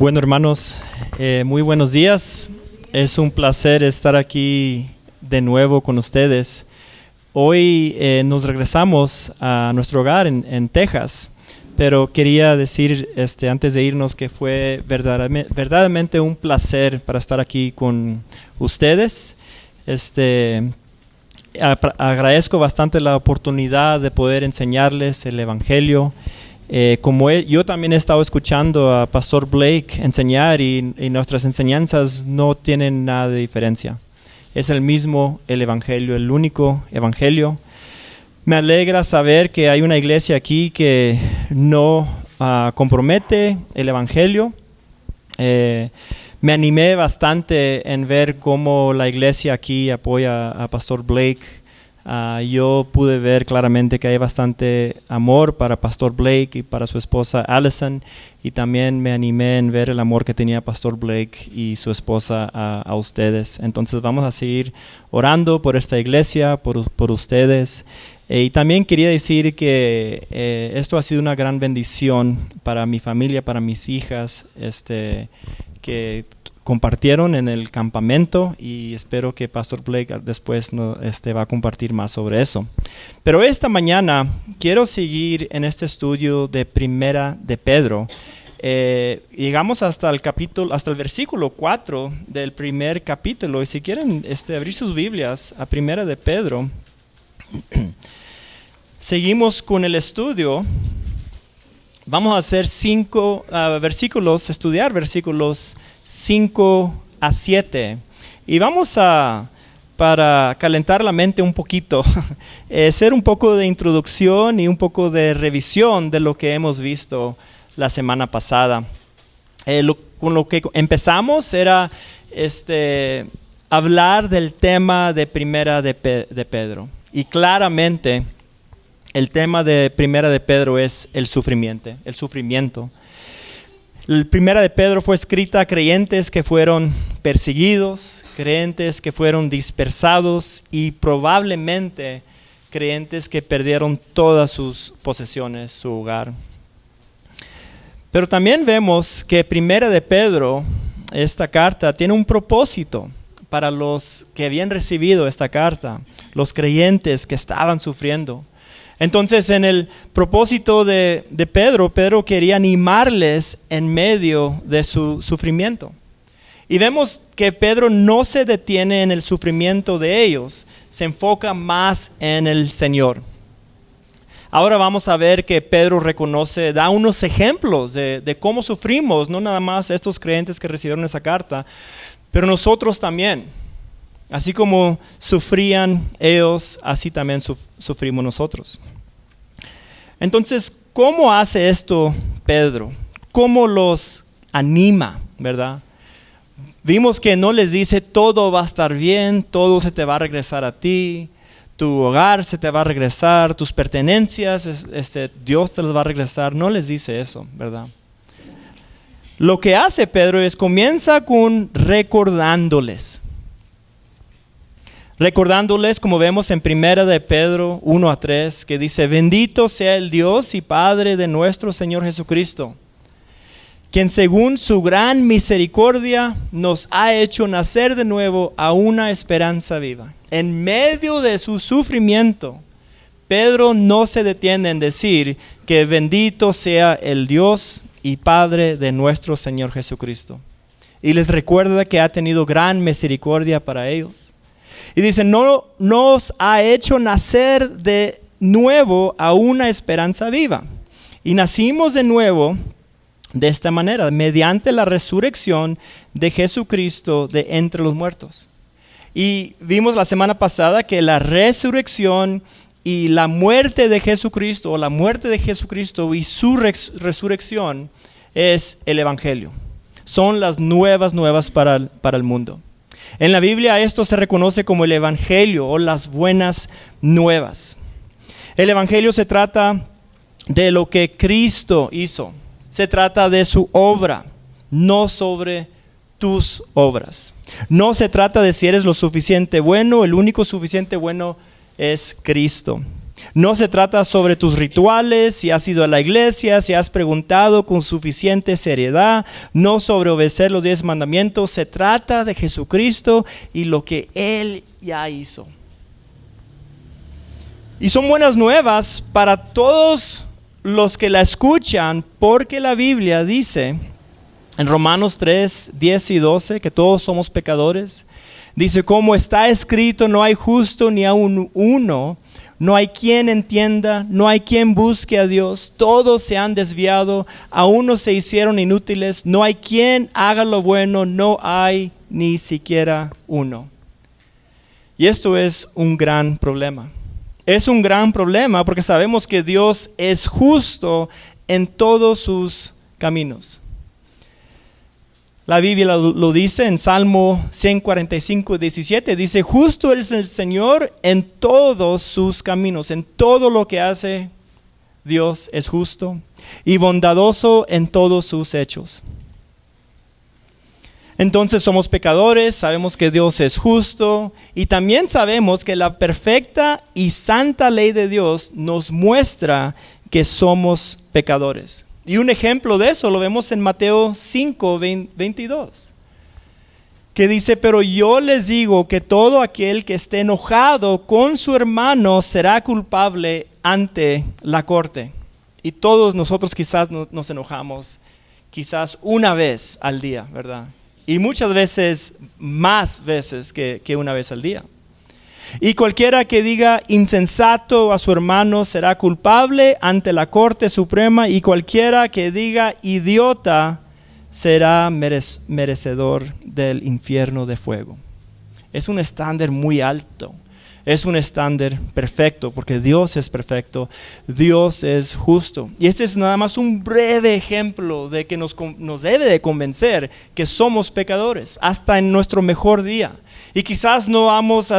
Bueno, hermanos, muy buenos días. Es un placer estar aquí de nuevo con ustedes. Hoy nos regresamos a nuestro hogar en Texas, pero quería decir antes de irnos que fue verdaderamente un placer para estar aquí con ustedes. Agradezco bastante la oportunidad de poder enseñarles el Evangelio. Yo también he estado escuchando a Pastor Blake enseñar y nuestras enseñanzas no tienen nada de diferencia. Es el mismo el Evangelio, el único Evangelio. Me alegra saber que hay una iglesia aquí que no compromete el Evangelio. Me animé bastante en ver cómo la iglesia aquí apoya a Pastor Blake. Yo pude ver claramente que hay bastante amor para Pastor Blake y para su esposa Allison, y también me animé en ver el amor que tenía Pastor Blake y su esposa a ustedes. Entonces vamos a seguir orando por esta iglesia, por ustedes. Y también quería decir que esto ha sido una gran bendición para mi familia, para mis hijas, que compartieron en el campamento, y espero que Pastor Blake después va a compartir más sobre eso. Pero esta mañana quiero seguir en este estudio de Primera de Pedro. Llegamos hasta el versículo 4 del primer capítulo, y si quieren abrir sus Biblias a Primera de Pedro, seguimos con el estudio. Vamos a hacer 5 versículos, estudiar versículos 5 a 7. Y vamos para calentar la mente un poquito, hacer un poco de introducción y un poco de revisión de lo que hemos visto la semana pasada. Con lo que empezamos era hablar del tema de Primera de Pedro. Y claramente el tema de Primera de Pedro es el sufrimiento. El Primera de Pedro fue escrita a creyentes que fueron perseguidos, creyentes que fueron dispersados y probablemente creyentes que perdieron todas sus posesiones, su hogar. Pero también vemos que Primera de Pedro, esta carta, tiene un propósito para los que habían recibido esta carta, los creyentes que estaban sufriendo. Entonces, en el propósito de Pedro quería animarles en medio de su sufrimiento. Y vemos que Pedro no se detiene en el sufrimiento de ellos, se enfoca más en el Señor. Ahora vamos a ver que Pedro da unos ejemplos de cómo sufrimos, no nada más estos creyentes que recibieron esa carta, pero nosotros también. Así como sufrían ellos, así también sufrimos nosotros. Entonces, ¿cómo hace esto Pedro? ¿Cómo los anima, verdad? Vimos que no les dice todo va a estar bien, todo se te va a regresar a ti, tu hogar se te va a regresar, tus pertenencias, Dios te las va a regresar. No les dice eso, ¿verdad? Lo que hace Pedro es comienza con recordándoles, como vemos en Primera de Pedro 1 a 3, que dice: bendito sea el Dios y Padre de nuestro Señor Jesucristo, quien según su gran misericordia nos ha hecho nacer de nuevo a una esperanza viva. En medio de su sufrimiento, Pedro no se detiene en decir que bendito sea el Dios y Padre de nuestro Señor Jesucristo. Y les recuerda que ha tenido gran misericordia para ellos. Y dice, no nos ha hecho nacer de nuevo a una esperanza viva. Y nacimos de nuevo de esta manera, mediante la resurrección de Jesucristo de entre los muertos. Y vimos la semana pasada que la resurrección y la muerte de Jesucristo, o la muerte de Jesucristo y su resurrección, es el Evangelio. Son las nuevas para el mundo. En la Biblia esto se reconoce como el Evangelio o las buenas nuevas. El Evangelio se trata de lo que Cristo hizo. Se trata de su obra, no sobre tus obras. No se trata de si eres lo suficiente bueno, el único suficiente bueno es Cristo. No se trata sobre tus rituales, si has ido a la iglesia, si has preguntado con suficiente seriedad, no sobre obedecer los 10 mandamientos. Se trata de Jesucristo y lo que Él ya hizo. Y son buenas nuevas para todos los que la escuchan, porque la Biblia dice en Romanos 3, 10 y 12 que todos somos pecadores. Dice, como está escrito, no hay justo ni aun uno. No hay quien entienda, no hay quien busque a Dios. Todos se han desviado, a unos se hicieron inútiles. No hay quien haga lo bueno, no hay ni siquiera uno. Y esto es un gran problema. Es un gran problema porque sabemos que Dios es justo en todos sus caminos. La Biblia lo dice en Salmo 145, 17. Dice, justo es el Señor en todos sus caminos. En todo lo que hace, Dios es justo y bondadoso en todos sus hechos. Entonces somos pecadores, sabemos que Dios es justo y también sabemos que la perfecta y santa ley de Dios nos muestra que somos pecadores. Y un ejemplo de eso lo vemos en Mateo 5, 22, que dice, pero yo les digo que todo aquel que esté enojado con su hermano será culpable ante la corte. Y todos nosotros quizás nos enojamos, quizás una vez al día, ¿verdad? Y muchas veces, más veces que una vez al día. Y cualquiera que diga insensato a su hermano será culpable ante la Corte Suprema, y cualquiera que diga idiota será merecedor del infierno de fuego. Es un estándar muy alto. Es un estándar perfecto, porque Dios es perfecto, Dios es justo. Y este es nada más un breve ejemplo de que nos debe de convencer que somos pecadores, hasta en nuestro mejor día. Y quizás no hemos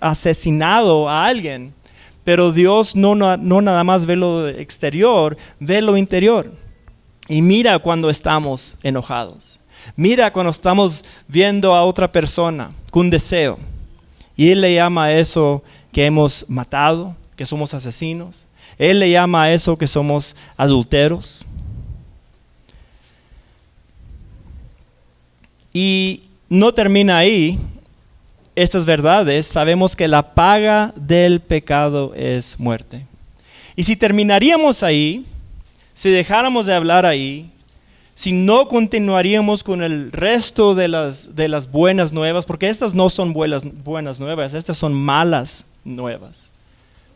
asesinado a alguien, pero Dios no nada más ve lo exterior, ve lo interior. Y mira cuando estamos enojados, mira cuando estamos viendo a otra persona con deseo. Y Él le llama a eso que hemos matado, que somos asesinos. Él le llama a eso que somos adúlteros. Y no termina ahí. Estas verdades, sabemos que la paga del pecado es muerte. Y si terminaríamos ahí, si dejáramos de hablar ahí, si no continuaríamos con el resto de las buenas nuevas, porque estas no son buenas nuevas, estas son malas nuevas.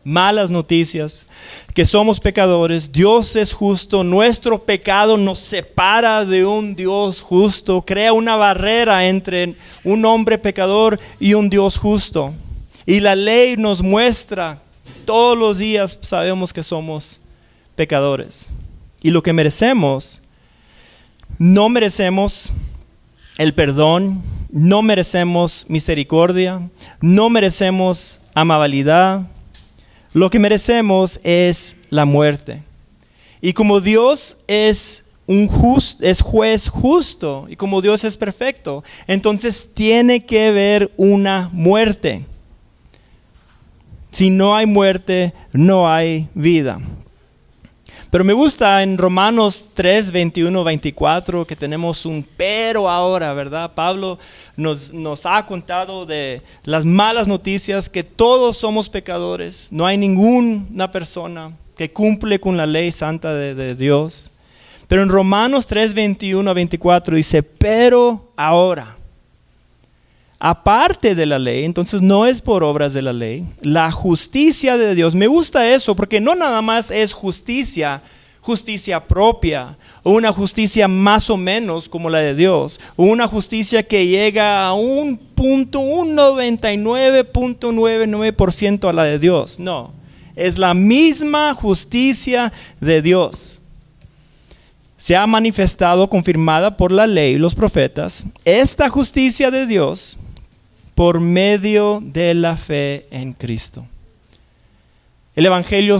Malas noticias, que somos pecadores, Dios es justo, nuestro pecado nos separa de un Dios justo, crea una barrera entre un hombre pecador y un Dios justo. Y la ley nos muestra, todos los días sabemos que somos pecadores. Y lo que merecemos, no merecemos el perdón, no merecemos misericordia, no merecemos amabilidad. Lo que merecemos es la muerte. Y como Dios es juez justo y como Dios es perfecto, entonces tiene que haber una muerte. Si no hay muerte, no hay vida. Pero me gusta en Romanos 3, 21, 24, que tenemos un pero ahora, ¿verdad? Pablo nos ha contado de las malas noticias, que todos somos pecadores. No hay ninguna persona que cumple con la ley santa de Dios. Pero en Romanos 3, 21 a 24 dice, pero ahora, aparte de la ley, entonces no es por obras de la ley, la justicia de Dios. Me gusta eso porque no nada más es justicia propia, o una justicia más o menos como la de Dios, o una justicia que llega a un 99.99% a la de Dios. No, es la misma justicia de Dios. Se ha manifestado, confirmada por la ley y los profetas, esta justicia de Dios por medio de la fe en Cristo. El Evangelio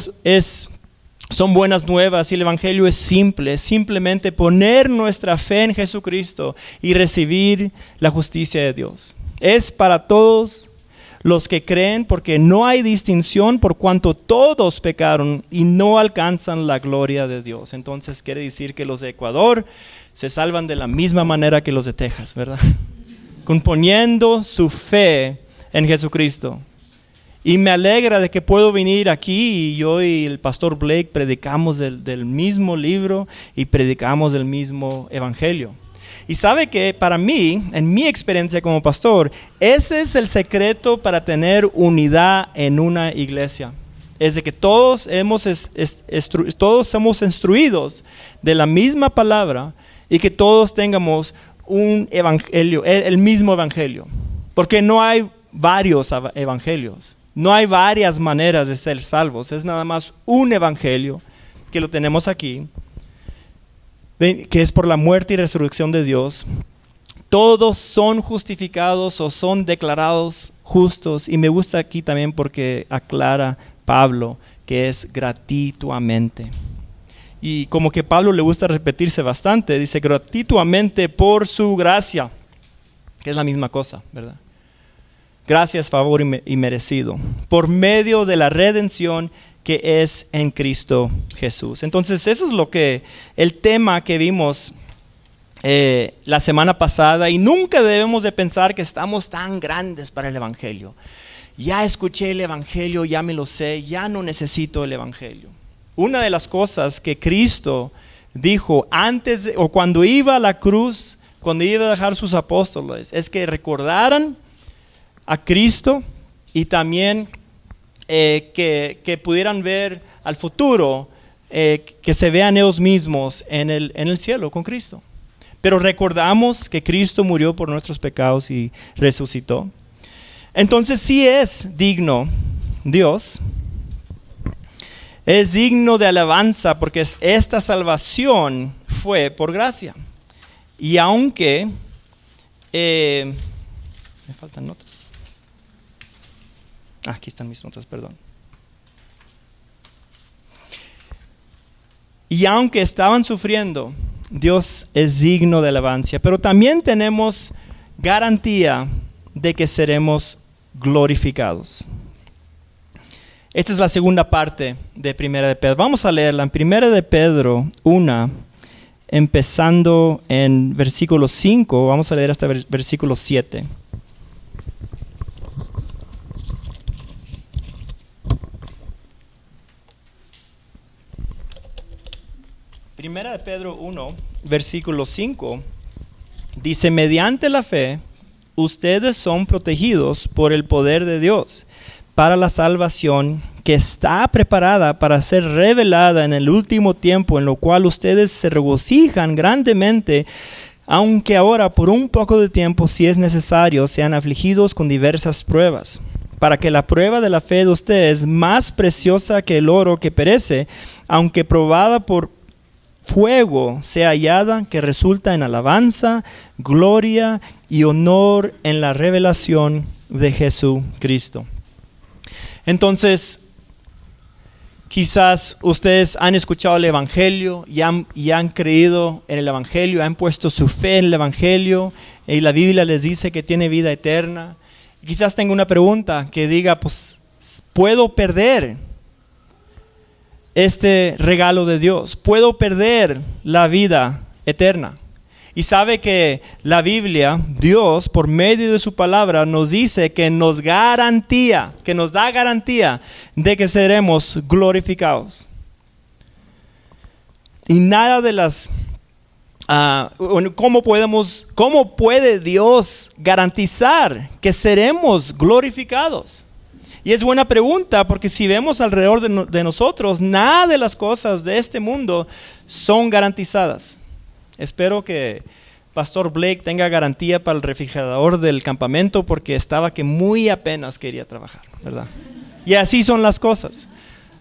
son buenas nuevas y el Evangelio es simple, es simplemente poner nuestra fe en Jesucristo y recibir la justicia de Dios. Es para todos, los que creen, porque no hay distinción por cuanto todos pecaron y no alcanzan la gloria de Dios. Entonces quiere decir que los de Ecuador se salvan de la misma manera que los de Texas, ¿verdad? Poniendo su fe en Jesucristo. Y me alegra de que puedo venir aquí y yo y el pastor Blake predicamos del mismo libro y predicamos del mismo evangelio. Y sabe que para mí, en mi experiencia como pastor, ese es el secreto para tener unidad en una iglesia. Es de que todos somos instruidos de la misma palabra y que todos tengamos un evangelio, el mismo evangelio. Porque no hay varios evangelios, no hay varias maneras de ser salvos, es nada más un evangelio que lo tenemos aquí, que es por la muerte y resurrección de Dios. Todos son justificados o son declarados justos. Y me gusta aquí también porque aclara Pablo que es gratuitamente. Y como que Pablo le gusta repetirse bastante, dice gratuitamente por su gracia, que es la misma cosa, ¿verdad? Gracias, favor y merecido, por medio de la redención que es en Cristo Jesús. Entonces eso es el tema que vimos la semana pasada, y nunca debemos de pensar que estamos tan grandes para el evangelio. Ya escuché el evangelio, ya me lo sé, ya no necesito el evangelio. Una de las cosas que Cristo dijo o cuando iba a la cruz, cuando iba a dejar sus apóstoles, es que recordaran a Cristo y también que pudieran ver al futuro, que se vean ellos mismos en el cielo con Cristo. Pero recordamos que Cristo murió por nuestros pecados y resucitó. Entonces sí es digno Dios, es digno de alabanza, porque esta salvación fue por gracia. Y aunque me faltan notas. Aquí están mis notas, perdón. Y aunque estaban sufriendo, Dios es digno de alabanza. Pero también tenemos garantía de que seremos glorificados. Esta es la segunda parte de Primera de Pedro. Vamos a leerla en Primera de Pedro 1, empezando en versículo 5. Vamos a leer hasta versículo 7. Primera de Pedro 1, versículo 5, dice: mediante la fe, ustedes son protegidos por el poder de Dios para la salvación que está preparada para ser revelada en el último tiempo, en lo cual ustedes se regocijan grandemente, aunque ahora por un poco de tiempo, si es necesario, sean afligidos con diversas pruebas, para que la prueba de la fe de ustedes, más preciosa que el oro que perece, aunque probada por fuego, sea hallada, que resulta en alabanza, gloria y honor en la revelación de Jesucristo. Entonces, quizás ustedes han escuchado el evangelio y han creído en el evangelio, han puesto su fe en el evangelio, y la Biblia les dice que tiene vida eterna. Y quizás tenga una pregunta que diga, pues, ¿puedo perder este regalo de Dios? ¿Puedo perder la vida eterna? Y sabe que la Biblia, Dios, por medio de su palabra, nos dice que nos da garantía de que seremos glorificados. Y nada de las... ¿cómo puede Dios garantizar que seremos glorificados? Y es buena pregunta, porque si vemos alrededor de nosotros, nada de las cosas de este mundo son garantizadas. Espero que Pastor Blake tenga garantía para el refrigerador del campamento, porque estaba que muy apenas quería trabajar, ¿verdad? Y así son las cosas.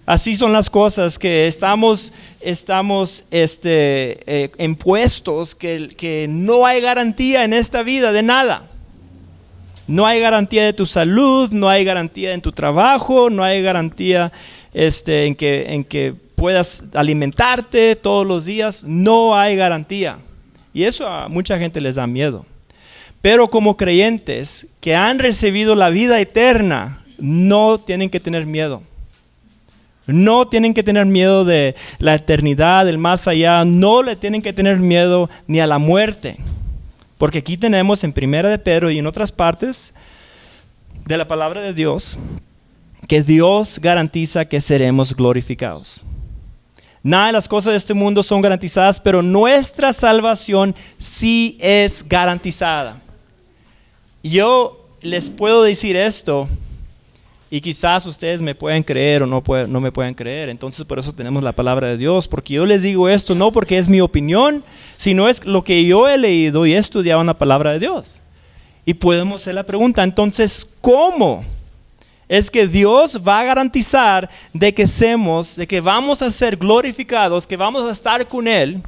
Así son las cosas, que estamos en puestos que no hay garantía en esta vida de nada. No hay garantía de tu salud, no hay garantía en tu trabajo, no hay garantía en que puedas alimentarte todos los días. No hay garantía. Y eso a mucha gente les da miedo. Pero como creyentes que han recibido la vida eterna, no tienen que tener miedo. No tienen que tener miedo de la eternidad, del más allá. No le tienen que tener miedo ni a la muerte. Porque aquí tenemos en Primera de Pedro y en otras partes de la palabra de Dios que Dios garantiza que seremos glorificados. Nada de las cosas de este mundo son garantizadas, pero nuestra salvación sí es garantizada. Yo les puedo decir esto y quizás ustedes me pueden creer o no me pueden creer. Entonces por eso tenemos la palabra de Dios, porque yo les digo esto no porque es mi opinión, sino es lo que yo he leído y he estudiado en la palabra de Dios. Y podemos hacer la pregunta, entonces, ¿cómo es que Dios va a garantizar de que vamos a ser glorificados, que vamos a estar con Él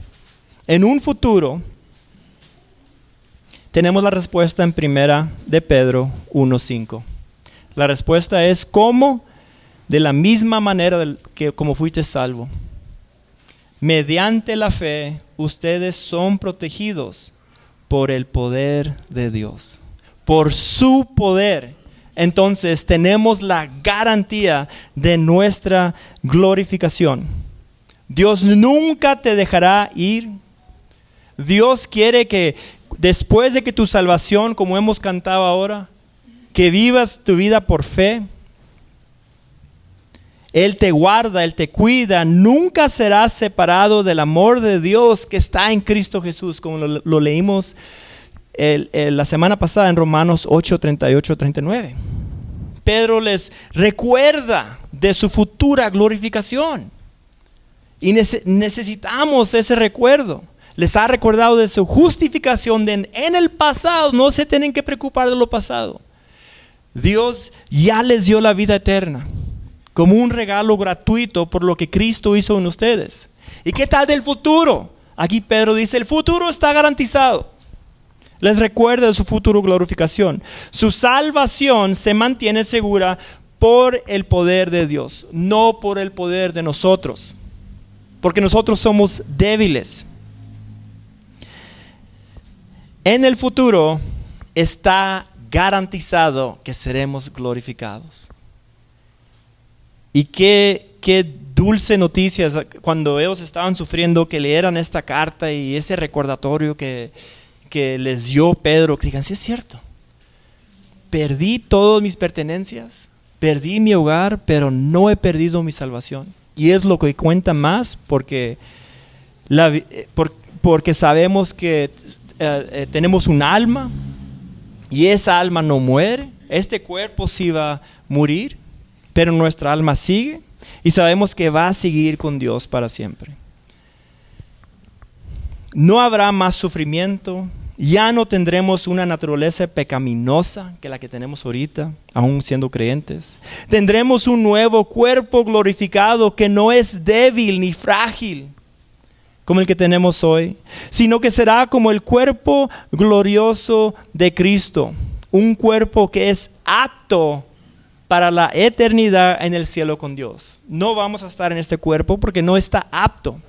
en un futuro? Tenemos la respuesta en Primera de Pedro 1:5. La respuesta es ¿cómo? De la misma manera que como fuiste salvo. Mediante la fe, ustedes son protegidos por el poder de Dios. Por su poder. Entonces tenemos la garantía de nuestra glorificación. Dios nunca te dejará ir. Dios quiere que después de que tu salvación, como hemos cantado ahora, que vivas tu vida por fe. Él te guarda, Él te cuida. Nunca serás separado del amor de Dios que está en Cristo Jesús, como lo leímos la semana pasada en Romanos 8, 38, 39. Pedro les recuerda de su futura glorificación. Y necesitamos ese recuerdo. Les ha recordado de su justificación en el pasado. No se tienen que preocupar de lo pasado. Dios ya les dio la vida eterna como un regalo gratuito por lo que Cristo hizo en ustedes. ¿Y qué tal del futuro? Aquí Pedro dice, el futuro está garantizado. Les recuerda de su futuro glorificación. Su salvación se mantiene segura por el poder de Dios, no por el poder de nosotros, porque nosotros somos débiles. En el futuro está garantizado que seremos glorificados. Y qué dulce noticias cuando ellos estaban sufriendo que leyeran esta carta y ese recordatorio que les dio Pedro, que digan, sí es cierto, perdí todas mis pertenencias, perdí mi hogar, pero no he perdido mi salvación. Y es lo que cuenta más porque sabemos que tenemos un alma y esa alma no muere. Este cuerpo sí va a morir, pero nuestra alma sigue y sabemos que va a seguir con Dios para siempre. No habrá más sufrimiento, ya no tendremos una naturaleza pecaminosa que la que tenemos ahorita, aún siendo creyentes. Tendremos un nuevo cuerpo glorificado que no es débil ni frágil como el que tenemos hoy, sino que será como el cuerpo glorioso de Cristo, un cuerpo que es apto para la eternidad en el cielo con Dios. No vamos a estar en este cuerpo porque no está apto.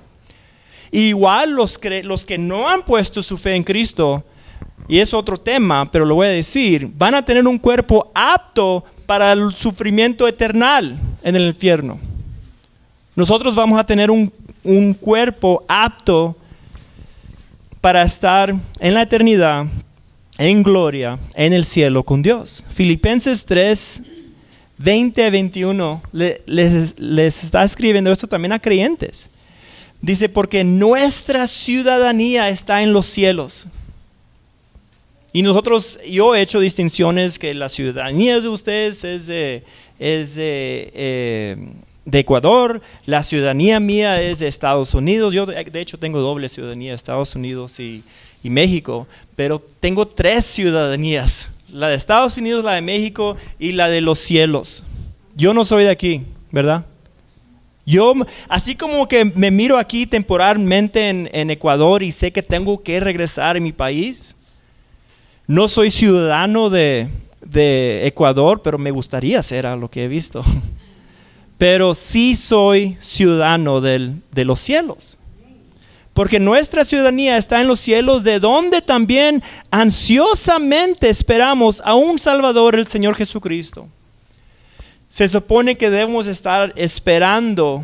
Igual los que no han puesto su fe en Cristo, y es otro tema, pero lo voy a decir, van a tener un cuerpo apto para el sufrimiento eternal en el infierno. Nosotros vamos a tener un cuerpo apto para estar en la eternidad, en gloria, en el cielo con Dios. Filipenses 3, 20 a 21 les está escribiendo esto también a creyentes. Dice, porque nuestra ciudadanía está en los cielos. Y yo he hecho distinciones que la ciudadanía de ustedes es de Ecuador, la ciudadanía mía es de Estados Unidos. Yo de hecho tengo doble ciudadanía, Estados Unidos y México, pero tengo 3 ciudadanías, la de Estados Unidos, la de México y la de los cielos. Yo no soy de aquí, ¿verdad? Yo, así como que me miro aquí temporalmente en Ecuador y sé que tengo que regresar a mi país, no soy ciudadano de Ecuador, pero me gustaría ser a lo que he visto. Pero sí soy ciudadano de los cielos. porque nuestra ciudadanía está en los cielos, de donde también ansiosamente esperamos a un Salvador, el Señor Jesucristo. Se supone que debemos estar esperando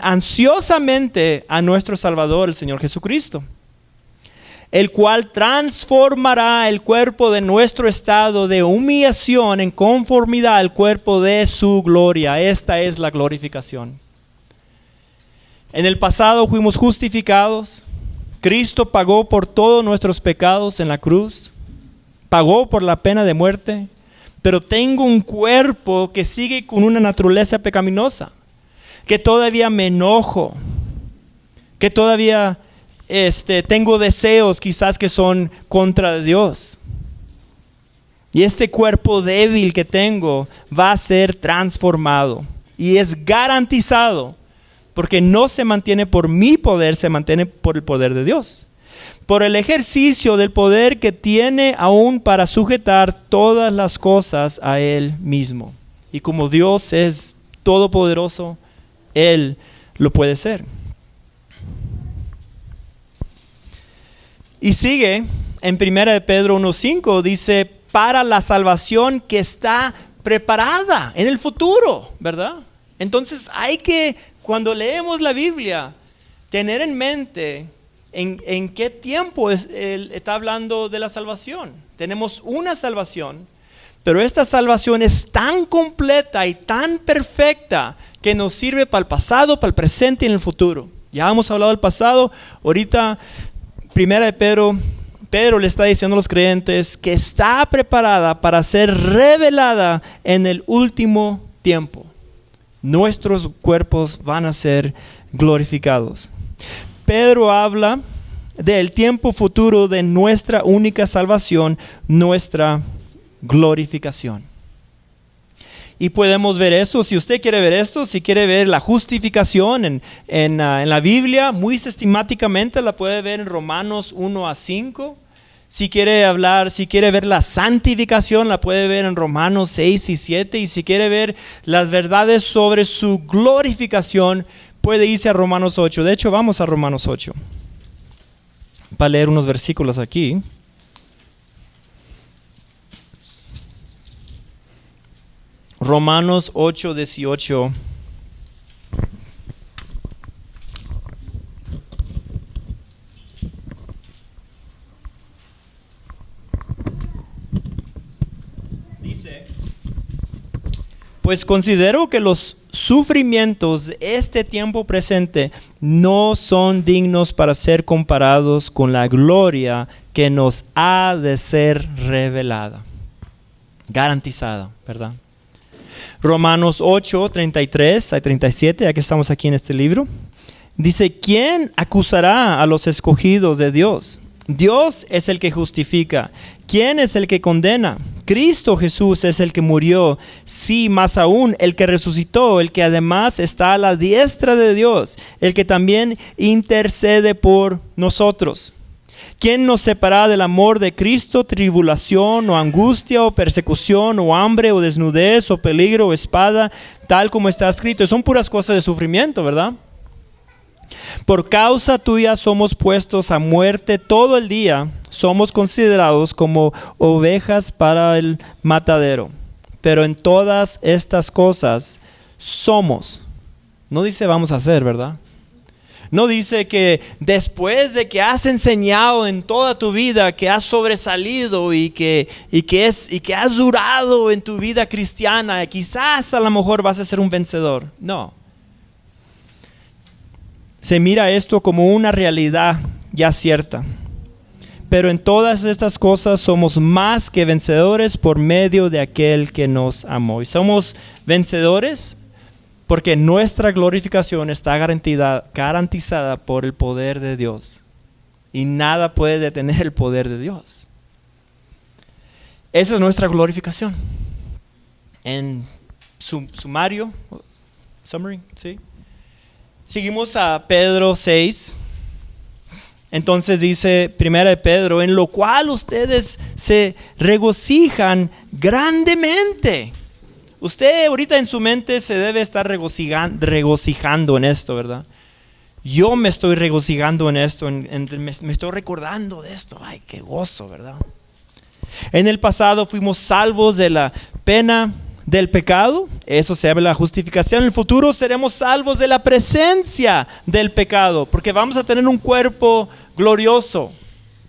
ansiosamente a nuestro Salvador, el Señor Jesucristo, el cual transformará el cuerpo de nuestro estado de humillación en conformidad al cuerpo de su gloria. Esta es la glorificación. En el pasado fuimos justificados. Cristo pagó por todos nuestros pecados en la cruz. Pagó por la pena de muerte. Pero tengo un cuerpo que sigue con una naturaleza pecaminosa. Que todavía me enojo. Que todavía tengo deseos quizás que son contra Dios. Y este cuerpo débil que tengo va a ser transformado. Y es garantizado. Porque no se mantiene por mi poder, se mantiene por el poder de Dios. Por el ejercicio del poder que tiene aún para sujetar todas las cosas a Él mismo. Y como Dios es todopoderoso, Él lo puede ser. Y sigue en 1 Pedro 1:5, dice, para la salvación que está preparada en el futuro, ¿verdad? Entonces hay que, cuando leemos la Biblia, tener en mente en qué tiempo está hablando de la salvación. Tenemos una salvación, pero esta salvación es tan completa y tan perfecta que nos sirve para el pasado, para el presente y en el futuro. Ya hemos hablado del pasado, ahorita Primera de Pedro le está diciendo a los creyentes que está preparada para ser revelada en el último tiempo. Nuestros cuerpos van a ser glorificados. Pedro habla del tiempo futuro de nuestra única salvación, nuestra glorificación. Y podemos ver eso, si usted quiere ver esto, si quiere ver la justificación en la Biblia, muy sistemáticamente la puede ver en Romanos 1-5. Si quiere ver la santificación, la puede ver en Romanos 6 y 7. Y si quiere ver las verdades sobre su glorificación, puede irse a Romanos 8. De hecho, vamos a Romanos 8 para leer unos versículos aquí. Romanos 8:18. Dice, pues considero que los sufrimientos de este tiempo presente no son dignos para ser comparados con la gloria que nos ha de ser revelada. Garantizada, ¿verdad? Romanos 8:33-37, ya que estamos aquí en este libro, dice, ¿quién acusará a los escogidos de Dios? Dios es el que justifica. ¿Quién es el que condena? Cristo Jesús es el que murió, sí, más aún, el que resucitó, el que además está a la diestra de Dios, el que también intercede por nosotros. ¿Quién nos separará del amor de Cristo? Tribulación o angustia o persecución o hambre o desnudez o peligro o espada, tal como está escrito. Son puras cosas de sufrimiento, ¿verdad? Por causa tuya somos puestos a muerte todo el día. Somos considerados como ovejas para el matadero. Pero en todas estas cosas somos. No dice vamos a hacer, ¿verdad? No dice que después de que has enseñado en toda tu vida, que has sobresalido y que has durado en tu vida cristiana, quizás a lo mejor vas a ser un vencedor. No. Se mira esto como una realidad ya cierta. Pero en todas estas cosas somos más que vencedores por medio de aquel que nos amó. Y somos vencedores porque nuestra glorificación está garantizada por el poder de Dios. Y nada puede detener el poder de Dios. Esa es nuestra glorificación. En summary, ¿sí? Seguimos a Pedro 6. Entonces dice 1 Pedro, en lo cual ustedes se regocijan grandemente. Usted ahorita en su mente se debe estar regocijando en esto, ¿verdad? Yo me estoy regocijando en esto, me estoy recordando de esto. Ay, qué gozo, ¿verdad? En el pasado fuimos salvos de la pena del pecado, eso se llama la justificación. En el futuro seremos salvos de la presencia del pecado, porque vamos a tener un cuerpo glorioso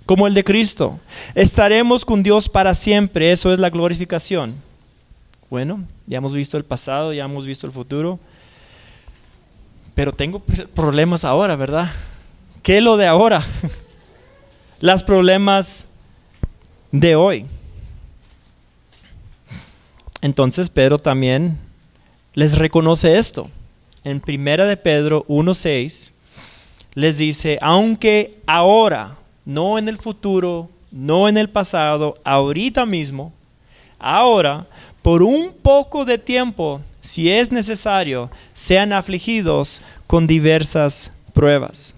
como el de Cristo. Estaremos con Dios para siempre, eso es la glorificación. Bueno, ya hemos visto el pasado, ya hemos visto el futuro, pero tengo problemas ahora, ¿verdad? ¿Qué es lo de ahora? Los problemas de hoy. Entonces Pedro también les reconoce esto. En 1 de Pedro 1:6 les dice, aunque ahora, no en el futuro, no en el pasado, ahorita mismo, ahora, por un poco de tiempo, si es necesario, sean afligidos con diversas pruebas.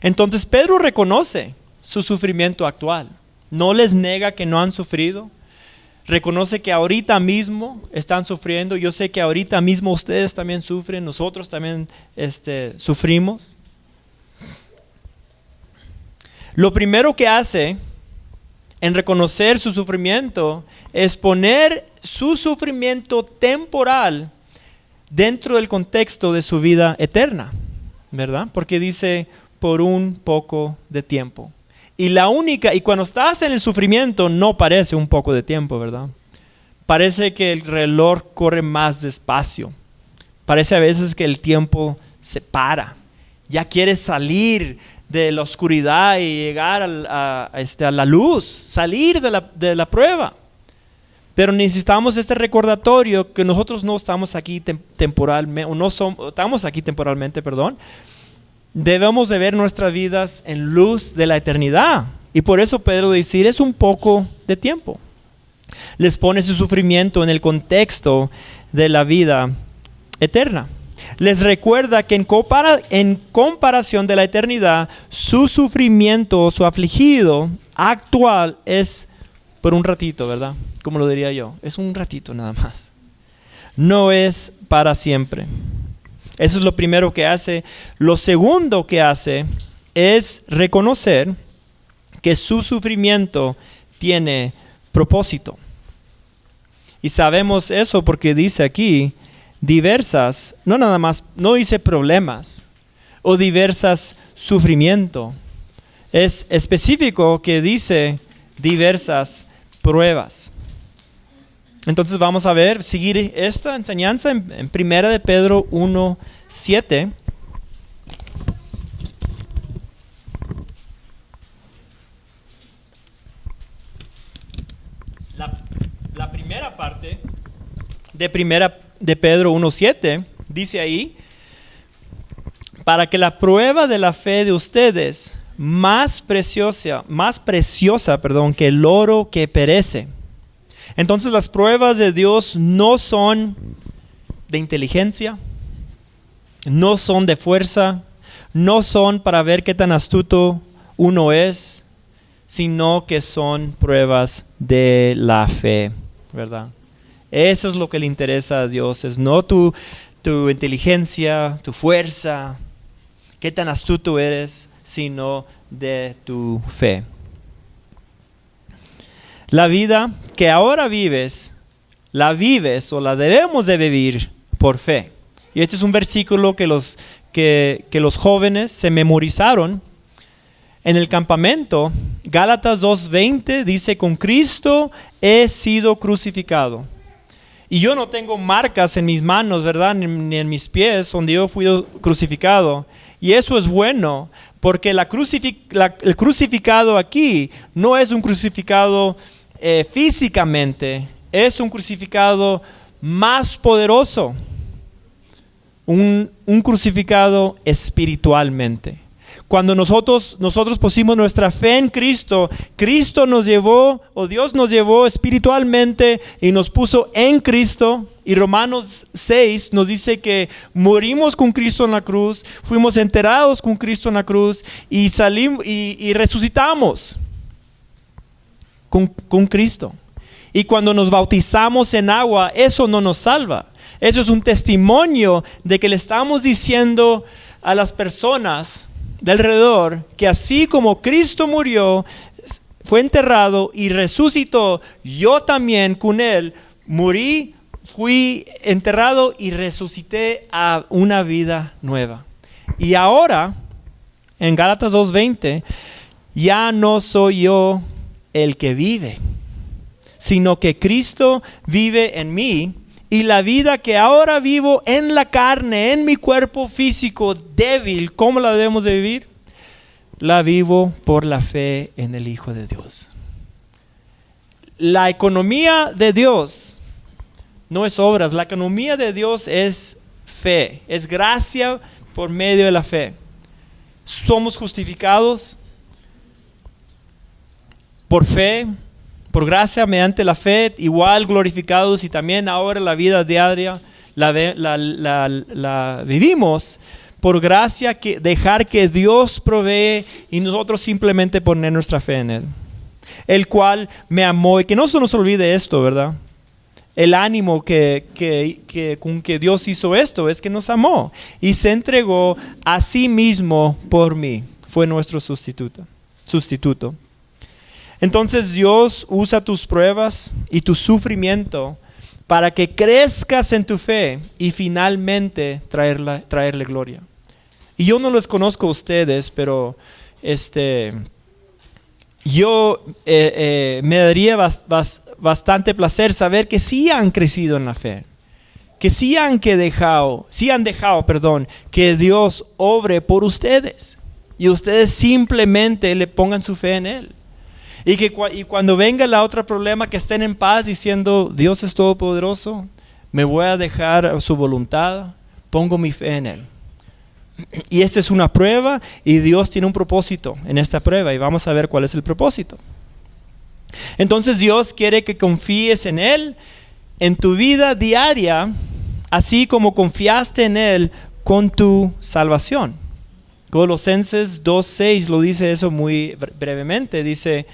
Entonces Pedro reconoce su sufrimiento actual. No les nega que no han sufrido. Reconoce que ahorita mismo están sufriendo. Yo sé que ahorita mismo ustedes también sufren. Nosotros también sufrimos. Lo primero que hace en reconocer su sufrimiento es poner su sufrimiento temporal dentro del contexto de su vida eterna, ¿verdad? Porque dice por un poco de tiempo. Y cuando estás en el sufrimiento no parece un poco de tiempo, ¿verdad? Parece que el reloj corre más despacio. Parece a veces que el tiempo se para. Ya quieres salir de la oscuridad y llegar a la luz, salir de la prueba. Pero necesitamos este recordatorio que nosotros no estamos aquí temporalmente, estamos aquí temporalmente, Debemos de ver nuestras vidas en luz de la eternidad. Y por eso Pedro dice, es un poco de tiempo. Les pone su sufrimiento en el contexto de la vida eterna. Les recuerda que en comparación de la eternidad, su sufrimiento, su afligido actual es por un ratito, ¿verdad? Como lo diría yo, es un ratito nada más. No es para siempre. Eso es lo primero que hace. Lo segundo que hace es reconocer que su sufrimiento tiene propósito. Y sabemos eso porque dice aquí diversas, no dice problemas o diversas sufrimiento. Es específico que dice diversas pruebas. Entonces vamos a seguir esta enseñanza en 1 de Pedro 1:7. La primera parte de Pedro 1:7 dice ahí, para que la prueba de la fe de ustedes más preciosa, que el oro que perece. Entonces las pruebas de Dios no son de inteligencia, no son de fuerza, no son para ver qué tan astuto uno es, sino que son pruebas de la fe, ¿verdad? Eso es lo que le interesa a Dios, es no tu inteligencia, tu fuerza, qué tan astuto eres, sino de tu fe. La vida que ahora vives, la debemos de vivir por fe. Y este es un versículo que los jóvenes se memorizaron en el campamento. Gálatas 2:20 dice, con Cristo he sido crucificado. Y yo no tengo marcas en mis manos, ¿verdad? Ni en mis pies donde yo fui crucificado. Y eso es bueno, porque el crucificado aquí no es un crucificado físicamente, es un crucificado más poderoso, un crucificado espiritualmente. Cuando nosotros pusimos nuestra fe en Cristo, Cristo nos llevó, o Dios nos llevó espiritualmente y nos puso en Cristo. Y Romanos 6 nos dice que morimos con Cristo en la cruz, fuimos enterrados con Cristo en la cruz y salimos y resucitamos con Cristo. Y cuando nos bautizamos en agua, eso no nos salva. Eso es un testimonio de que le estamos diciendo a las personas de alrededor que así como Cristo murió, fue enterrado y resucitó, yo también con Él morí, fui enterrado y resucité a una vida nueva. Y ahora, en Gálatas 2:20, ya no soy yo el que vive, sino que Cristo vive en mí. Y la vida que ahora vivo en la carne, en mi cuerpo físico débil, ¿cómo la debemos de vivir? La vivo por la fe en el Hijo de Dios. La economía de Dios no es obras, la economía de Dios es fe, es gracia por medio de la fe. Somos justificados por fe, por gracia mediante la fe, igual glorificados, y también ahora la vida diaria la vivimos por gracia, que dejar que Dios provee y nosotros simplemente poner nuestra fe en Él. El cual me amó, y que no se nos olvide esto, ¿verdad? El ánimo con que Dios hizo esto es que nos amó y se entregó a sí mismo por mí. Fue nuestro sustituto. Entonces Dios usa tus pruebas y tu sufrimiento para que crezcas en tu fe y finalmente traerle gloria. Y yo no les conozco a ustedes, pero yo me daría bastante placer saber que sí han crecido en la fe, que sí han dejado que Dios obre por ustedes y ustedes simplemente le pongan su fe en Él. Y cuando venga la otra problema, que estén en paz diciendo, Dios es todopoderoso, me voy a dejar su voluntad, pongo mi fe en Él. Y esta es una prueba y Dios tiene un propósito en esta prueba y vamos a ver cuál es el propósito. Entonces Dios quiere que confíes en Él en tu vida diaria, así como confiaste en Él con tu salvación. Colosenses 2:6 lo dice eso muy brevemente. Dice,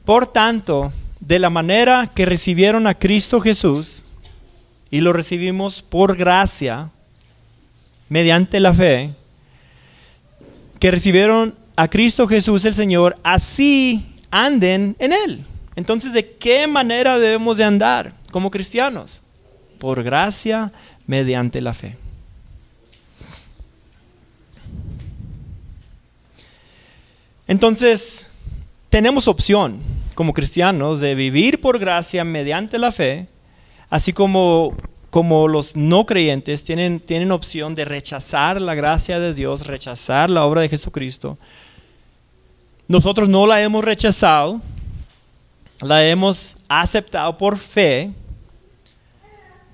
por tanto, de la manera que recibieron a Cristo Jesús, y lo recibimos por gracia, mediante la fe, que recibieron a Cristo Jesús el Señor, así anden en Él. Entonces, ¿de qué manera debemos de andar como cristianos? Por gracia, mediante la fe. Entonces, tenemos opción como cristianos de vivir por gracia mediante la fe, así como los no creyentes tienen opción de rechazar la gracia de Dios, rechazar la obra de Jesucristo. Nosotros no la hemos rechazado, la hemos aceptado por fe,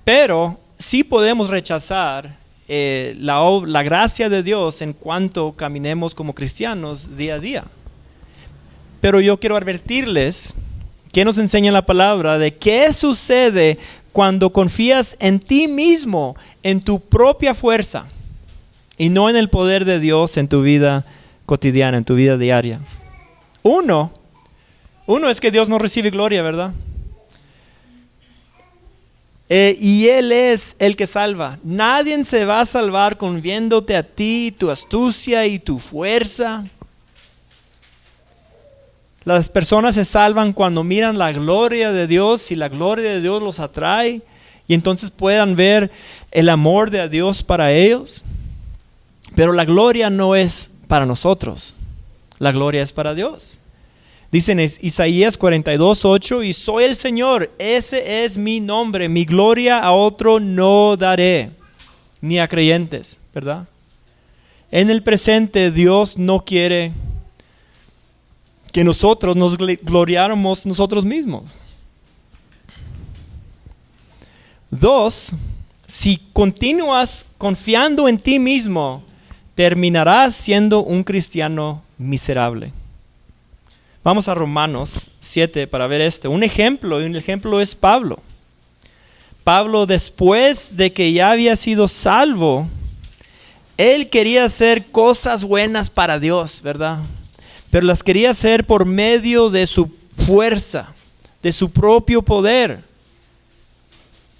pero sí podemos rechazar la gracia de Dios en cuanto caminemos como cristianos día a día. Pero yo quiero advertirles que nos enseña la palabra de qué sucede cuando confías en ti mismo, en tu propia fuerza y no en el poder de Dios en tu vida cotidiana, en tu vida diaria. Uno es que Dios no recibe gloria, ¿verdad? Y Él es el que salva. Nadie se va a salvar viéndote a ti, tu astucia y tu fuerza. Las personas se salvan cuando miran la gloria de Dios y la gloria de Dios los atrae y entonces puedan ver el amor de Dios para ellos. Pero la gloria no es para nosotros, la gloria es para Dios. Dicen en Isaías 42:8, y soy el Señor, ese es mi nombre, mi gloria a otro no daré, ni a creyentes, ¿verdad? En el presente Dios no quiere que nosotros nos gloriáramos nosotros mismos. 2, si continúas confiando en ti mismo, terminarás siendo un cristiano miserable. Vamos a Romanos 7 para ver esto. Un ejemplo es Pablo. Pablo, después de que ya había sido salvo, él quería hacer cosas buenas para Dios, ¿verdad? Pero las quería hacer por medio de su fuerza, de su propio poder.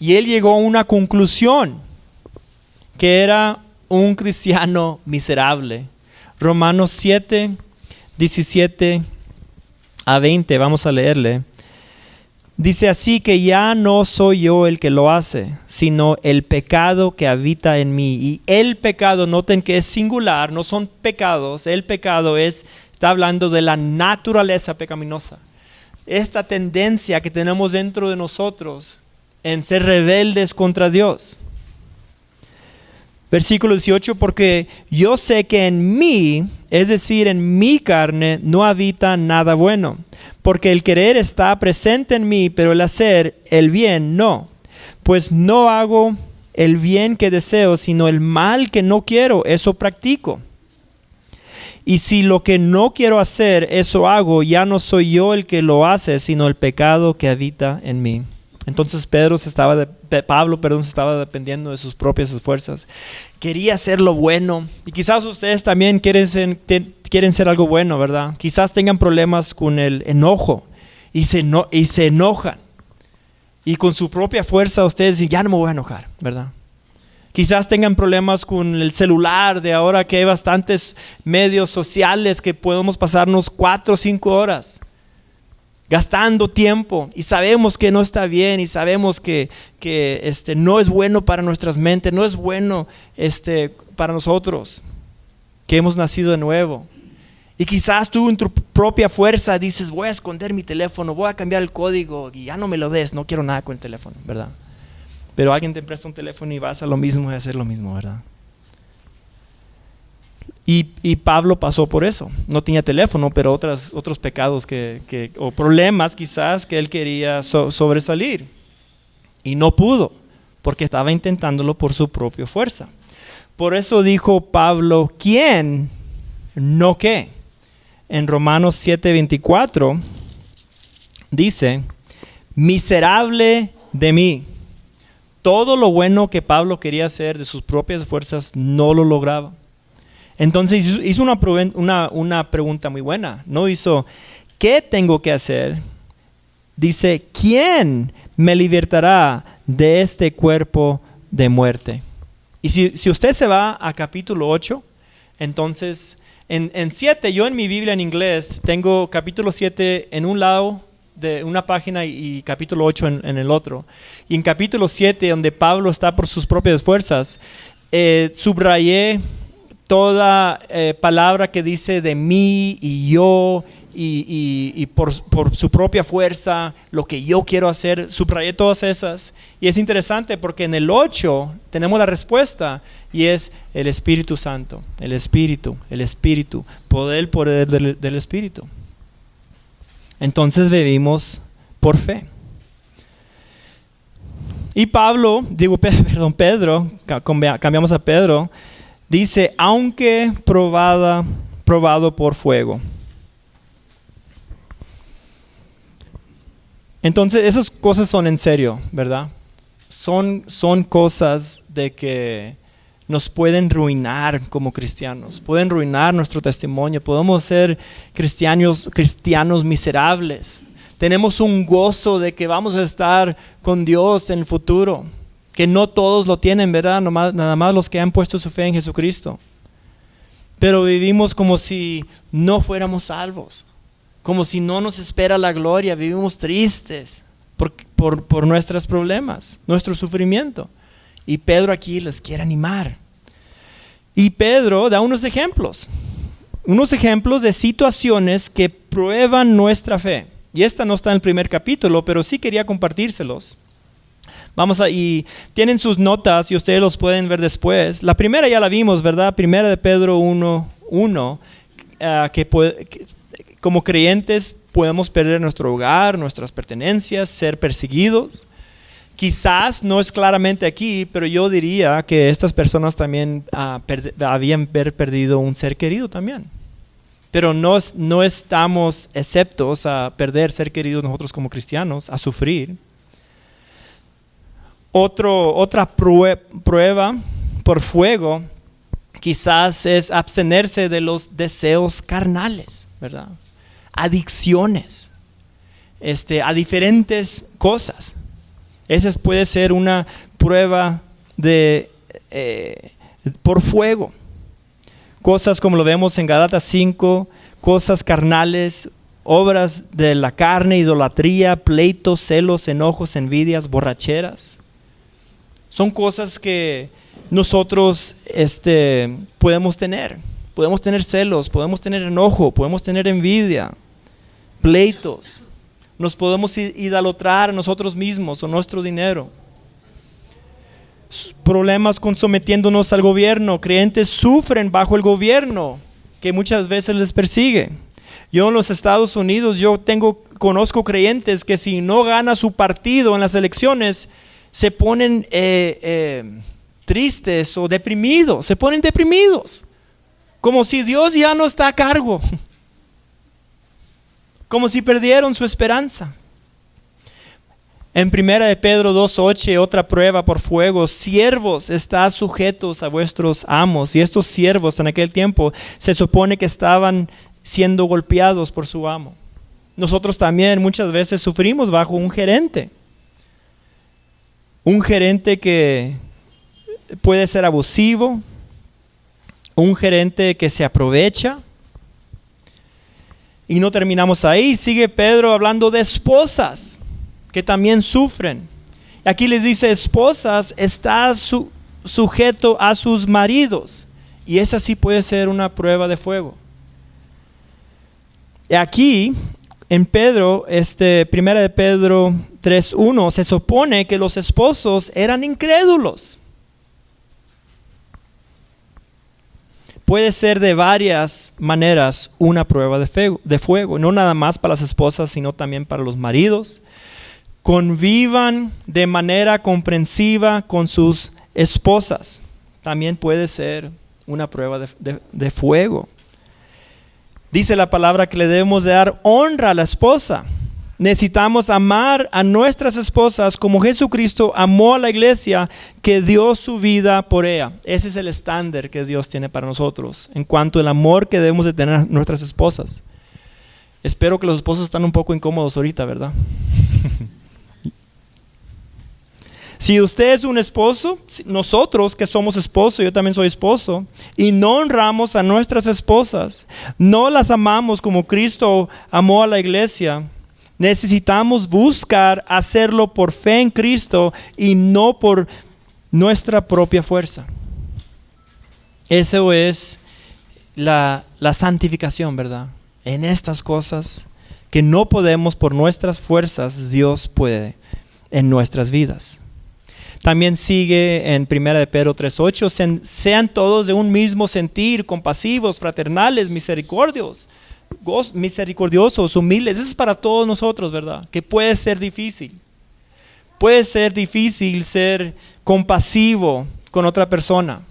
y él llegó a una conclusión, que era un cristiano miserable. Romanos 7, 17 a 20, vamos a leerle. Dice así que ya no soy yo el que lo hace, sino el pecado que habita en mí. Y el pecado, noten que es singular, no son pecados. El pecado está hablando de la naturaleza pecaminosa. Esta tendencia que tenemos dentro de nosotros en ser rebeldes contra Dios. Versículo 18, porque yo sé que en mí, es decir, en mi carne, no habita nada bueno. Porque el querer está presente en mí, pero el hacer el bien no. Pues no hago el bien que deseo, sino el mal que no quiero, eso practico. Y si lo que no quiero hacer, eso hago, ya no soy yo el que lo hace, sino el pecado que habita en mí. Entonces Pablo se estaba dependiendo de sus propias fuerzas. Quería hacer lo bueno. Y quizás ustedes también quieren ser algo bueno, ¿verdad? Quizás tengan problemas con el enojo y se enojan. Y con su propia fuerza ustedes dicen, ya no me voy a enojar, ¿verdad? Quizás tengan problemas con el celular de ahora que hay bastantes medios sociales que podemos pasarnos 4 o 5 horas gastando tiempo y sabemos que no está bien y sabemos que no es bueno para nuestras mentes, no es bueno para nosotros que hemos nacido de nuevo. Y quizás tú en tu propia fuerza dices, voy a esconder mi teléfono, voy a cambiar el código y ya no me lo des, no quiero nada con el teléfono, ¿verdad? Pero alguien te presta un teléfono y vas a lo mismo y a hacer lo mismo, ¿verdad? Y Pablo pasó por eso. No tenía teléfono, pero otros pecados o problemas quizás que él quería sobresalir. Y no pudo, porque estaba intentándolo por su propia fuerza. Por eso dijo Pablo, ¿quién? No qué. En Romanos 7:24 dice, miserable de mí. Todo lo bueno que Pablo quería hacer de sus propias fuerzas no lo lograba. Entonces hizo una pregunta muy buena. No hizo, ¿qué tengo que hacer? Dice, ¿quién me libertará de este cuerpo de muerte? Y si usted se va a capítulo 8, entonces en 7, yo en mi Biblia en inglés tengo capítulo 7 en un lado de una página y capítulo 8 en el otro. Y en capítulo 7, donde Pablo está por sus propias fuerzas, subrayé toda palabra que dice de mí y yo y por su propia fuerza, lo que yo quiero hacer, subrayé todas esas. Y es interesante porque en el 8 tenemos la respuesta y es el Espíritu Santo, el Espíritu, poder del Espíritu. Entonces vivimos por fe. Y Pedro, cambiamos a Pedro, dice, aunque probado por fuego. Entonces esas cosas son en serio, ¿verdad? Son cosas de que nos pueden ruinar como cristianos, pueden ruinar nuestro testimonio, podemos ser cristianos miserables. Tenemos un gozo de que vamos a estar con Dios en el futuro, que no todos lo tienen, ¿verdad? Nada más los que han puesto su fe en Jesucristo. Pero vivimos como si no fuéramos salvos, como si no nos espera la gloria, vivimos tristes por nuestros problemas, nuestro sufrimiento. Y Pedro aquí les quiere animar. Y Pedro da unos ejemplos de situaciones que prueban nuestra fe. Y esta no está en el primer capítulo, pero sí quería compartírselos. Y tienen sus notas y ustedes los pueden ver después. La primera ya la vimos, ¿verdad? Primera de Pedro 1:1, que como creyentes podemos perder nuestro hogar, nuestras pertenencias, ser perseguidos. Quizás no es claramente aquí, pero yo diría que estas personas también habían perdido un ser querido también. Pero no estamos exceptos a perder ser queridos nosotros como cristianos, a sufrir. Otra prueba por fuego quizás es abstenerse de los deseos carnales, ¿verdad? Adicciones a diferentes cosas. Esa puede ser una prueba por fuego. Cosas como lo vemos en Gálatas 5, cosas carnales, obras de la carne, idolatría, pleitos, celos, enojos, envidias, borracheras. Son cosas que nosotros podemos tener. Podemos tener celos, podemos tener enojo, podemos tener envidia, pleitos. Nos podemos idolatrar a nosotros mismos o nuestro dinero. Problemas con sometiéndonos al gobierno. Creyentes sufren bajo el gobierno que muchas veces les persigue. Yo en los Estados Unidos, conozco creyentes que si no gana su partido en las elecciones, se ponen tristes o deprimidos, se ponen deprimidos. Como si Dios ya no está a cargo. Como si perdieron su esperanza. En 1 de Pedro 2:8, otra prueba por fuego. Siervos, estad sujetos a vuestros amos. Y estos siervos en aquel tiempo se supone que estaban siendo golpeados por su amo. Nosotros también muchas veces sufrimos bajo un gerente. Un gerente que puede ser abusivo. Un gerente que se aprovecha. Y no terminamos ahí. Sigue Pedro hablando de esposas que también sufren. Aquí les dice, esposas, está sujeto a sus maridos. Y esa sí puede ser una prueba de fuego. Y aquí, en Pedro, 1 de Pedro 3:1, se supone que los esposos eran incrédulos. Puede ser de varias maneras una prueba de fuego, no nada más para las esposas, sino también para los maridos. Convivan de manera comprensiva con sus esposas. También puede ser una prueba de fuego. Dice la palabra que le debemos de dar honra a la esposa. Necesitamos amar a nuestras esposas como Jesucristo amó a la iglesia, que dio su vida por ella. Ese es el estándar que Dios tiene para nosotros en cuanto al amor que debemos de tener a nuestras esposas. Espero que los esposos están un poco incómodos ahorita, ¿verdad? Si usted es un esposo, nosotros que somos esposos, yo también soy esposo, y no honramos a nuestras esposas, no las amamos como Cristo amó a la iglesia, necesitamos buscar hacerlo por fe en Cristo y no por nuestra propia fuerza. Eso es la santificación, ¿verdad? En estas cosas que no podemos por nuestras fuerzas, Dios puede en nuestras vidas. También sigue en 1 de Pedro 3:8, sean todos de un mismo sentir, compasivos, fraternales, misericordiosos, humildes. Eso es para todos nosotros, ¿verdad? Que puede ser difícil. Puede ser difícil ser compasivo con otra persona.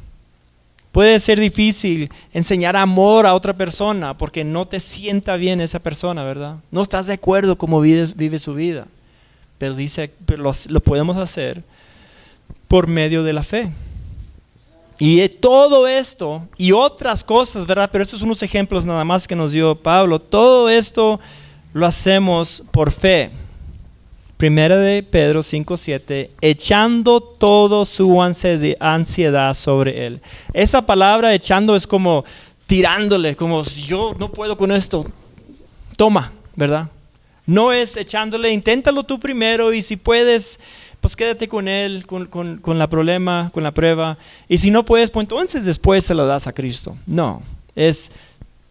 Puede ser difícil enseñar amor a otra persona porque no te sienta bien esa persona, ¿verdad? No estás de acuerdo cómo vive su vida. Pero lo podemos hacer por medio de la fe. Y todo esto y otras cosas, ¿verdad? Pero estos son unos ejemplos nada más que nos dio Pablo. Todo esto lo hacemos por fe. 1 de Pedro 5:7, echando todo su ansiedad sobre él. Esa palabra echando es como tirándole, como yo no puedo con esto, toma, ¿verdad? No es echándole, inténtalo tú primero y si puedes, pues quédate con él, con la problema, con la prueba. Y si no puedes, pues entonces después se lo das a Cristo. No, es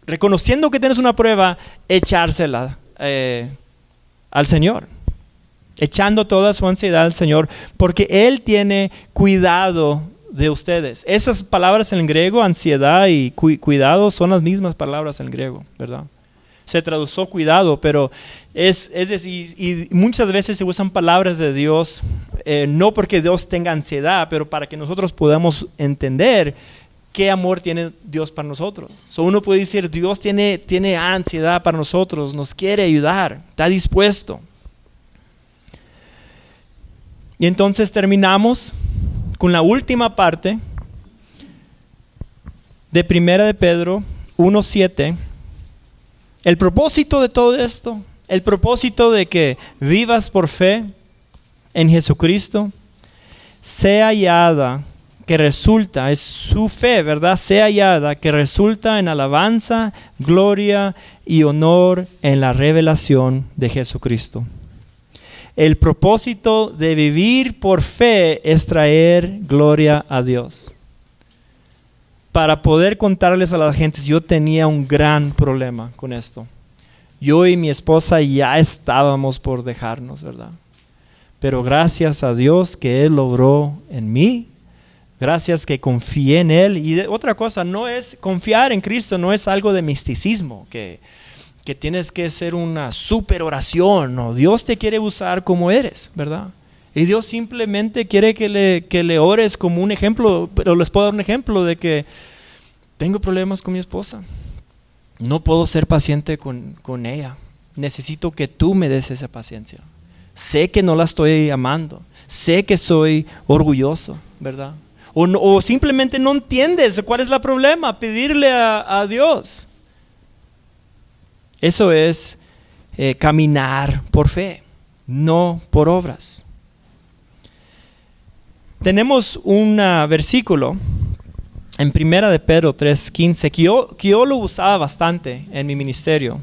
reconociendo que tienes una prueba, echársela al Señor. Echando toda su ansiedad al Señor, porque Él tiene cuidado de ustedes. Esas palabras en griego, ansiedad y cuidado, son las mismas palabras en griego, ¿verdad? Se tradujo cuidado, pero es decir, y muchas veces se usan palabras de Dios, no porque Dios tenga ansiedad, pero para que nosotros podamos entender qué amor tiene Dios para nosotros. Uno puede decir, Dios tiene ansiedad para nosotros, nos quiere ayudar, está dispuesto. Y entonces terminamos con la última parte de 1 de Pedro 1:7. El propósito de todo esto, el propósito de que vivas por fe, en Jesucristo, sea hallada que resulta, es su fe, ¿verdad? Sea hallada que resulta en alabanza, gloria y honor en la revelación de Jesucristo. El propósito de vivir por fe es traer gloria a Dios. Para poder contarles a la gente, yo tenía un gran problema con esto. Yo y mi esposa ya estábamos por dejarnos, ¿verdad? Pero gracias a Dios que Él logró en mí, gracias que confié en Él. Y otra cosa, no es confiar en Cristo, no es algo de misticismo, que tienes que hacer una super oración. No, Dios te quiere usar como eres, ¿verdad? Y Dios simplemente quiere que le ores como un ejemplo. Pero les puedo dar un ejemplo de que tengo problemas con mi esposa. No puedo ser paciente con ella. Necesito que tú me des esa paciencia. Sé que no la estoy amando. Sé que soy orgulloso, ¿verdad? O simplemente no entiendes cuál es el problema. Pedirle a Dios. Eso es caminar por fe, no por obras. Tenemos un versículo en 1 Pedro 3:15 que yo lo usaba bastante en mi ministerio.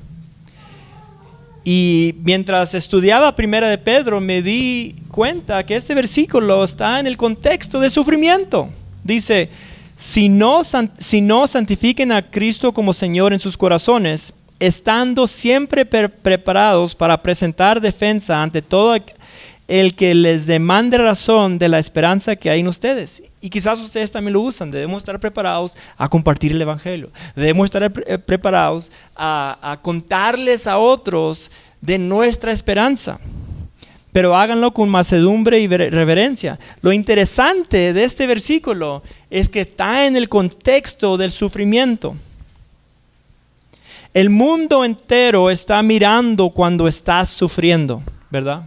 Y mientras estudiaba 1 Pedro me di cuenta que este versículo está en el contexto de sufrimiento. Dice, si no santifiquen a Cristo como Señor en sus corazones, estando siempre preparados para presentar defensa ante todo el que les demande razón de la esperanza que hay en ustedes. Y quizás ustedes también lo usan. Debemos estar preparados a compartir el evangelio. Debemos estar preparados a contarles a otros de nuestra esperanza. Pero háganlo con mansedumbre y reverencia. Lo interesante de este versículo es que está en el contexto del sufrimiento. El mundo entero está mirando cuando estás sufriendo, ¿verdad?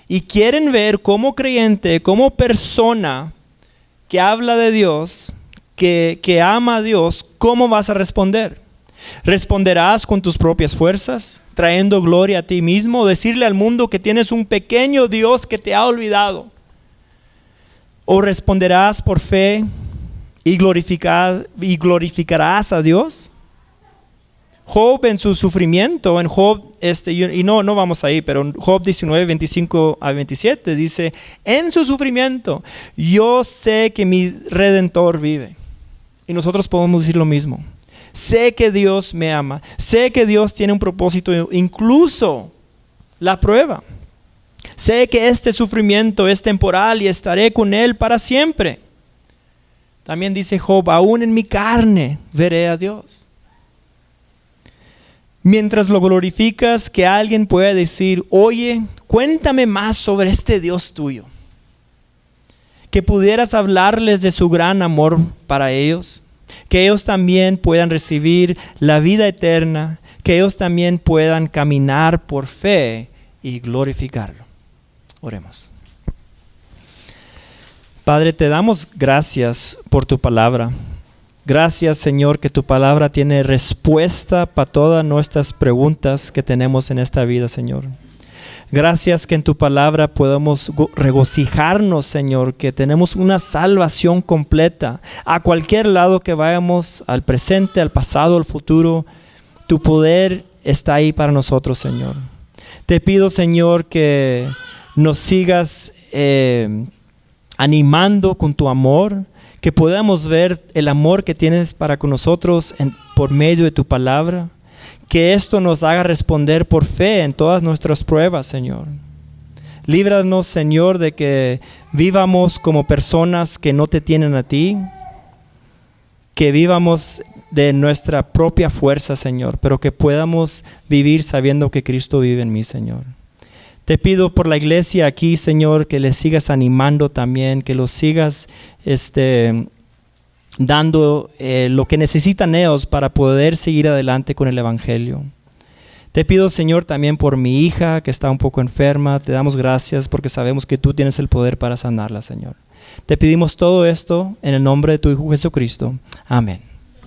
Y quieren ver como creyente, como persona que habla de Dios, que ama a Dios, ¿cómo vas a responder? ¿Responderás con tus propias fuerzas, trayendo gloria a ti mismo, o decirle al mundo que tienes un pequeño Dios que te ha olvidado? ¿O responderás por fe y glorificarás a Dios? Job en su sufrimiento, en Job, y no vamos ahí, pero en Job 19, 25 a 27 dice, en su sufrimiento, yo sé que mi Redentor vive. Y nosotros podemos decir lo mismo. Sé que Dios me ama, sé que Dios tiene un propósito, incluso la prueba. Sé que este sufrimiento es temporal y estaré con Él para siempre. También dice Job, aún en mi carne veré a Dios. Mientras lo glorificas, que alguien pueda decir, oye, cuéntame más sobre este Dios tuyo. Que pudieras hablarles de su gran amor para ellos. Que ellos también puedan recibir la vida eterna. Que ellos también puedan caminar por fe y glorificarlo. Oremos. Padre, te damos gracias por tu palabra. Gracias, Señor, que tu palabra tiene respuesta para todas nuestras preguntas que tenemos en esta vida, Señor. Gracias que en tu palabra podemos regocijarnos, Señor, que tenemos una salvación completa. A cualquier lado que vayamos, al presente, al pasado, al futuro, tu poder está ahí para nosotros, Señor. Te pido, Señor, que nos sigas animando con tu amor, que podamos ver el amor que tienes para con nosotros por medio de tu palabra. Que esto nos haga responder por fe en todas nuestras pruebas, Señor. Líbranos, Señor, de que vivamos como personas que no te tienen a ti. Que vivamos de nuestra propia fuerza, Señor, pero que podamos vivir sabiendo que Cristo vive en mí, Señor. Te pido por la iglesia aquí, Señor, que les sigas animando también, que los sigas dando lo que necesitan ellos para poder seguir adelante con el evangelio. Te pido, Señor, también por mi hija que está un poco enferma. Te damos gracias porque sabemos que tú tienes el poder para sanarla, Señor. Te pedimos todo esto en el nombre de tu Hijo Jesucristo. Amén.